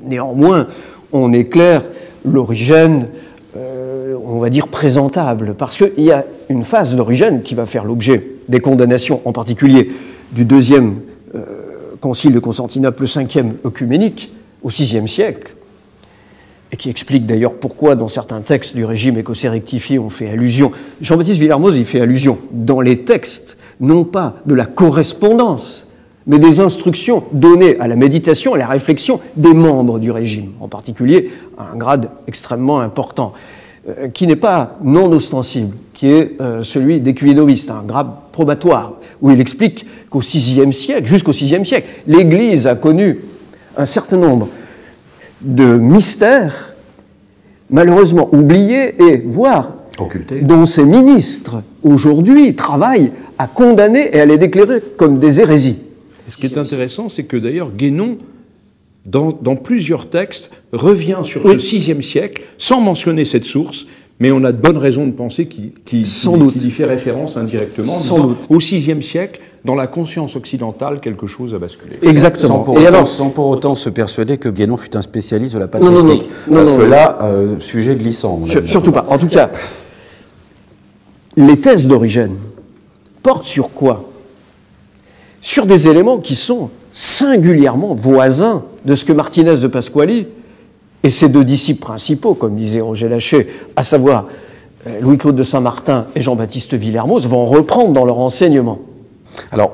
Néanmoins, on éclaire l'Origène, on va dire, présentable, parce qu'il y a une phase d'Origène qui va faire l'objet des condamnations, en particulier du deuxième concile de Constantinople, le 5e œcuménique, au VIe siècle, et qui explique d'ailleurs pourquoi, dans certains textes du régime écossais rectifié, on fait allusion. Jean-Baptiste Villermoz y fait allusion dans les textes, non pas de la correspondance, mais des instructions données à la méditation, à la réflexion des membres du régime, en particulier à un grade extrêmement important, qui n'est pas non ostensible, qui est celui d'écuyer novice, un grade probatoire, où il explique qu'au VIe siècle, jusqu'au VIe siècle, l'Église a connu un certain nombre de mystères malheureusement oubliés et voire occultés, dont ses ministres aujourd'hui travaillent à condamner et à les déclarer comme des hérésies. Ce qui est intéressant, c'est que d'ailleurs Guénon, dans plusieurs textes, revient sur ce VIe siècle sans mentionner cette source, mais on a de bonnes raisons de penser qu'il y fait référence indirectement. Au VIe siècle, dans la conscience occidentale, quelque chose a basculé. Exactement. Sans pour autant se persuader que Guénon fut un spécialiste de la patristique. Parce que là, sujet glissant. Surtout pas. En tout cas, les thèses d'Origène portent sur quoi? Sur des éléments qui sont singulièrement voisins de ce que Martinez de Pasquali et ses deux disciples principaux, comme disait Roger Laché, à savoir Louis-Claude de Saint-Martin et Jean-Baptiste Villermoz, vont reprendre dans leur enseignement. Alors,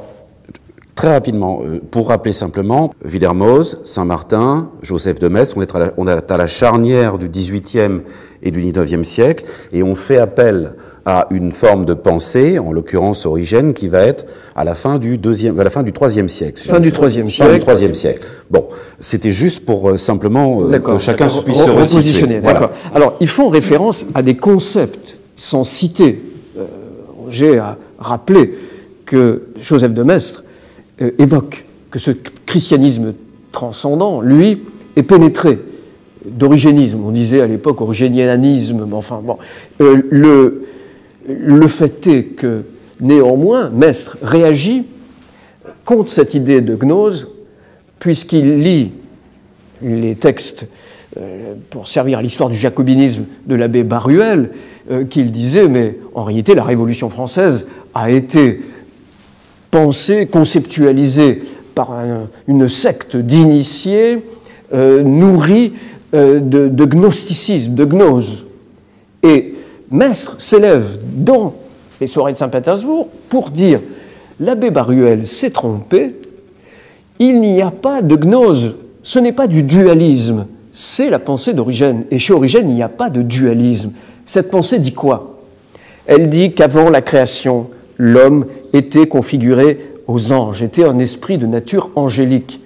très rapidement, pour rappeler simplement, Villermoz, Saint-Martin, Joseph de Metz, on est à la charnière du XVIIIe et du XIXe siècle, et on fait appel à une forme de pensée, en l'occurrence Origène, qui va être à la fin du IIIe siècle. Fin du IIIe siècle. Bon, c'était juste pour simplement que chacun puisse se repositionner. D'accord. Alors, ils font référence à des concepts sans citer. J'ai à rappeler que Joseph de Maistre évoque que ce christianisme transcendant, lui, est pénétré d'origénisme. On disait à l'époque origénianisme, mais enfin bon. Le fait est que, néanmoins, Maistre réagit contre cette idée de gnose, puisqu'il lit les textes pour servir à l'histoire du jacobinisme de l'abbé Baruel, qu'il disait, mais en réalité, la Révolution française a été pensée, conceptualisée par une secte d'initiés nourris de gnosticisme, de gnose. Et Maistre s'élève dans les soirées de Saint-Pétersbourg pour dire l'abbé Baruel s'est trompé, il n'y a pas de gnose, ce n'est pas du dualisme, c'est la pensée d'Origène. Et chez Origène, il n'y a pas de dualisme. Cette pensée dit quoi? Elle dit qu'avant la création, l'homme était configuré aux anges, était un esprit de nature angélique,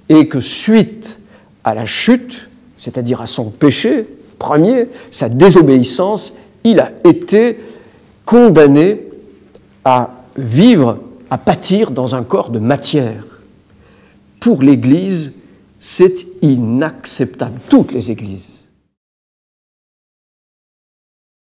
et que suite à la chute, c'est-à-dire à son péché premier, sa désobéissance, il a été condamné à vivre, à pâtir dans un corps de matière. Pour l'Église, c'est inacceptable. Toutes les Églises